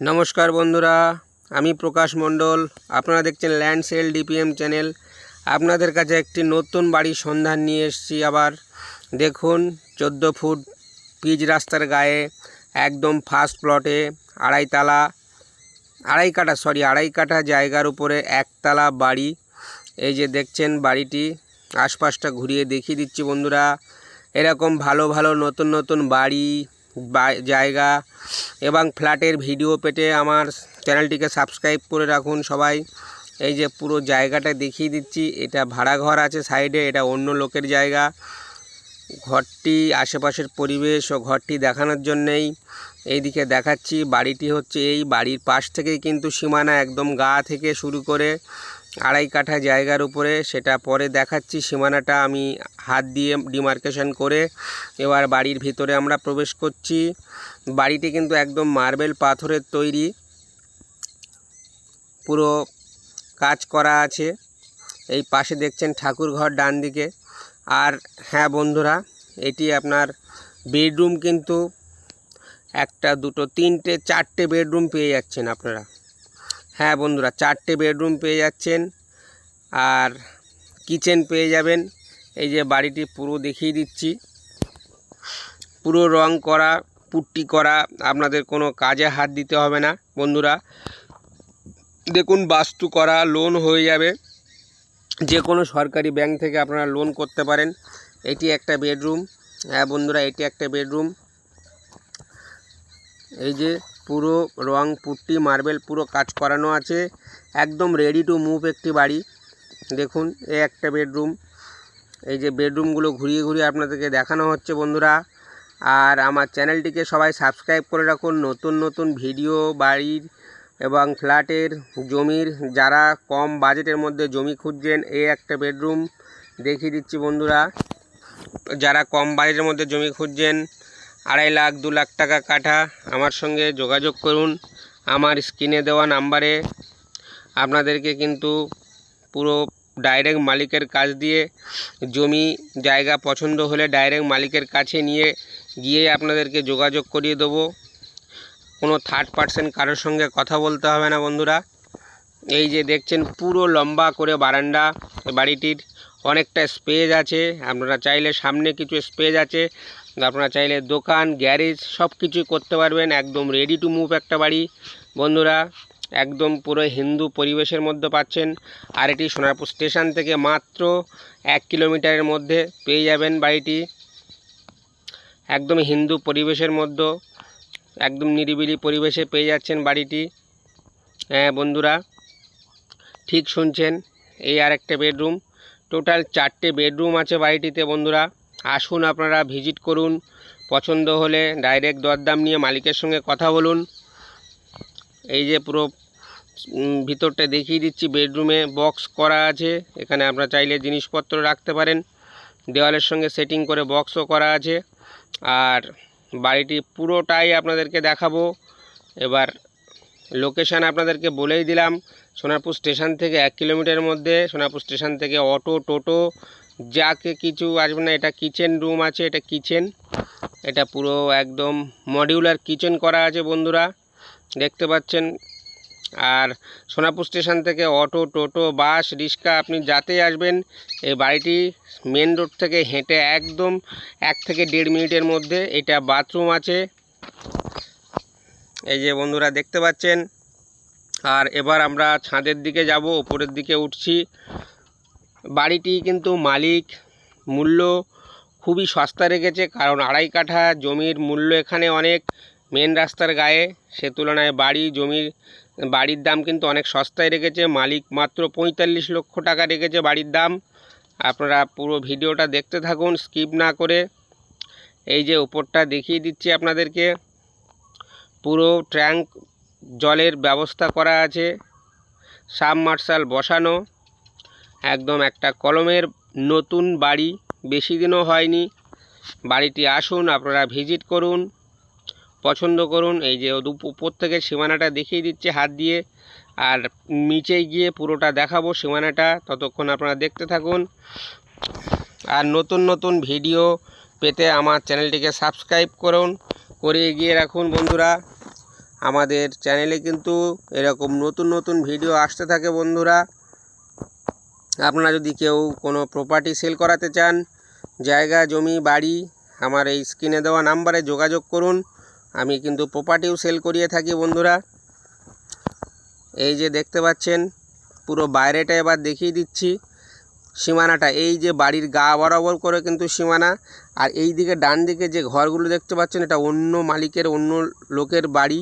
নমস্কার বন্ধুরা, আমি প্রকাশ মণ্ডল। আপনারা দেখছেন ল্যান্ড সেল ডিপিএম চ্যানেল। আপনাদের কাছে একটি নতুন বাড়ির সন্ধান নিয়ে এসেছি। আবার দেখুন, 14 ফুট পিচ রাস্তার গায়ে একদম ফার্স্ট প্লটে আড়াই কাঠা জায়গার উপরে একতলা বাড়ি। এই যে দেখছেন বাড়িটি, আশপাশটা ঘুরিয়ে দেখিয়ে দিচ্ছি বন্ধুরা। এরকম ভালো ভালো নতুন নতুন বাড়ি, জায়গা এবং ফ্ল্যাটের ভিডিও পেতে আমার চ্যানেলটিকে সাবস্ক্রাইব করে রাখুন সবাই। এই যে পুরো জায়গাটা দেখিয়ে দিচ্ছি। এটা ভাড়া ঘর আছে সাইডে, এটা অন্য লোকের জায়গা। ঘরটি আশেপাশের পরিবেশ ও ঘরটি দেখানোর জন্যেই এইদিকে দেখাচ্ছি। বাড়িটি হচ্ছে এই বাড়ির পাশ থেকেই কিন্তু সীমানা, একদম গা থেকে শুরু করে আড়াই কাঠা জায়গার উপরে, সেটা পরে দেখাচ্ছি। সীমানাটা আমি হাত দিয়ে ডিমার্কেশন করে এবার বাড়ির ভিতরে আমরা প্রবেশ করছি। বাড়িটি কিন্তু একদম মার্বেল পাথরের তৈরি, পুরো কাজ করা আছে। এই পাশে দেখছেন ঠাকুর ঘর ডান দিকে। আর হ্যাঁ বন্ধুরা, এটি আপনার বেডরুম কিন্তু একটা, দুটো, তিনটে, চারটে বেডরুম পেয়ে যাচ্ছেন আপনারা। হ্যাঁ বন্ধুরা, 4টে বেডরুম পেয়ে যাচ্ছেন আর কিচেন পেয়ে যাবেন। এই যে বাড়িটি পুরো দেখিয়ে দিচ্ছি, পুরো রং করা, পুট্টি করা, আপনাদের কোনো কাজে হাত দিতে হবে না বন্ধুরা। দেখুন, বাস্তু করা, লোন হয়ে যাবে, যে কোনো সরকারি ব্যাংক থেকে আপনারা লোন করতে পারেন। এটি একটা বেডরুম। হ্যাঁ বন্ধুরা, এটি একটা বেডরুম। এই যে পুরো রং, পুট্টি, মার্বেল পুরো কাজ করানো আছে, একদম রেডি টু মুভ একটি বাড়ি। দেখুন, এই একটা বেডরুম। এই যে বেডরুমগুলো ঘুরিয়ে ঘুরিয়ে আপনাদেরকে দেখানো হচ্ছে বন্ধুরা। আর আমার চ্যানেলটিকে সবাই সাবস্ক্রাইব করে রাখুন। নতুন নতুন ভিডিও, বাড়ির এবং ফ্ল্যাটের, জমির, যারা কম বাজেটের মধ্যে জমি খুঁজছেন, এই একটা বেডরুম দেখিয়ে দিচ্ছি বন্ধুরা। যারা কম বাজেটের মধ্যে জমি খুঁজছেন, 2.5 লাখ 2 লাখ টাকা কাঠা, আমার সঙ্গে যোগাযোগ করুন। আমার স্ক্রিনে দেওয়া নাম্বারে আপনাদেরকে কিন্তু পুরো ডাইরেক্ট মালিকের কাছ দিয়ে জমি জায়গা পছন্দ হলে ডাইরেক্ট মালিকের কাছে নিয়ে গিয়ে আপনাদেরকে যোগাযোগ করিয়ে দেবো। কোনো থার্ড পার্সন কারোর সঙ্গে কথা বলতে হবে না বন্ধুরা। এই যে দেখছেন পুরো লম্বা করে বারান্দা, বাড়িটির অনেকটা স্পেস আছে। আপনারা চাইলে সামনে কিছু স্পেস আছে, আপনারা চাইলে দোকান, গ্যারেজ সব কিছুই করতে পারবেন। একদম রেডি টু মুভ একটা বাড়ি বন্ধুরা, একদম পুরো হিন্দু পরিবেশের মধ্যে পাচ্ছেন। আর এটি সোনারপুর স্টেশন থেকে মাত্র 1 কিলোমিটারের মধ্যে পেয়ে যাবেন বাড়িটি। একদম হিন্দু পরিবেশের মধ্যে, একদম নিরিবিলি পরিবেশে পেয়ে যাচ্ছেন বাড়িটি। হ্যাঁ বন্ধুরা, ঠিক শুনছেন, এই আর একটা বেডরুম। টোটাল 4টে বেডরুম আছে বাড়িটিতে বন্ধুরা। আসুন, আপনারা ভিজিট করুন। পছন্দ হলে ডাইরেক্ট দরদাম নিয়ে মালিকের সঙ্গে কথা বলুন। এই যে পুরো ভিতরটা দেখিয়ে দিচ্ছি। বেডরুমে বক্স করা আছে, এখানে আপনারা চাইলে জিনিসপত্র রাখতে পারেন। দেওয়ালের সঙ্গে সেটিং করে বক্সও করা আছে। আর বাড়িটি পুরোটাই আপনাদেরকে দেখাবো। এবার লোকেশান আপনাদেরকে বলেই দিলাম, সোনারপুর স্টেশন থেকে 1 কিলোমিটারের মধ্যে। সোনারপুর স্টেশন থেকে অটো, টোটো যাকে কিছু আসবে না। এটা কিচেন রুম আছে, এটা কিচেন, এটা পুরো একদম মডিউলার কিচেন করা আছে বন্ধুরা, দেখতে পাচ্ছেন। আর সোনারপুর স্টেশন থেকে অটো, টোটো, বাস, রিক্সা আপনি যাতে আসবেন, এই বাড়িটি মেন রোড থেকে হেঁটে একদম 1 থেকে 1.5 মিনিটের মধ্যে। এটা বাথরুম আছে, এই যে বন্ধুরা দেখতে পাচ্ছেন। আর এবার আমরা ছাদের দিকে যাব, উপরের দিকে উঠছি। বাড়িটি কিন্তু মালিক মূল্য খুবই সস্তা রেখেছে, কারণ 2.5 কাঠা জমির মূল্য এখানে অনেক, মেন রাস্তার গায়ে। সে তুলনায় বাড়ির দাম কিন্তু অনেক সস্তায় রেখেছে মালিক। মাত্র 45 লক্ষ টাকা রেখেছে বাড়ির দাম। আপনারা পুরো ভিডিওটা দেখতে থাকুন স্কিপ না করে। এই যে উপরটা দেখিয়ে দিচ্ছি আপনাদেরকে, পুরো ট্যাঙ্ক জলের ব্যবস্থা করা আছে, সাবমার্শাল বসানো, একদম একটা কলমের নতুন বাড়ি, বেশি দিনও হয়নি। বাড়িটি আসুন, আপনারা ভিজিট করুন, পছন্দ করুন। এই যে উপর থেকে সীমানাটা দেখিয়ে দিচ্ছে হাত দিয়ে, আর নিচে গিয়ে পুরোটা দেখাবো সীমানাটা। ততক্ষণ আপনারা দেখতে থাকুন। আর নতুন নতুন ভিডিও পেতে আমার চ্যানেলটিকে সাবস্ক্রাইব করুন, করে এগিয়ে রাখুন বন্ধুরা। আমাদের চ্যানেলে কিন্তু এরকম নতুন নতুন ভিডিও আসতে থাকে বন্ধুরা। আপনারা যদি কেউ কোনো প্রপার্টি সেল করাতে চান, জায়গা জমি বাড়ি, আমার এই স্ক্রিনে দেওয়া নাম্বারে যোগাযোগ করুন। আমি কিন্তু প্রপার্টিও সেল করিয়ে থাকি বন্ধুরা। এই যে দেখতে পাচ্ছেন পুরো বাইরেটা এবার দেখিয়ে দিচ্ছি। সীমানাটা এই যে বাড়ির গা বরাবর করে কিন্তু সীমানা, আর এই দিকে ডান দিকে যে ঘরগুলো দেখতে পাচ্ছেন এটা অন্য মালিকের অন্য লোকের বাড়ি।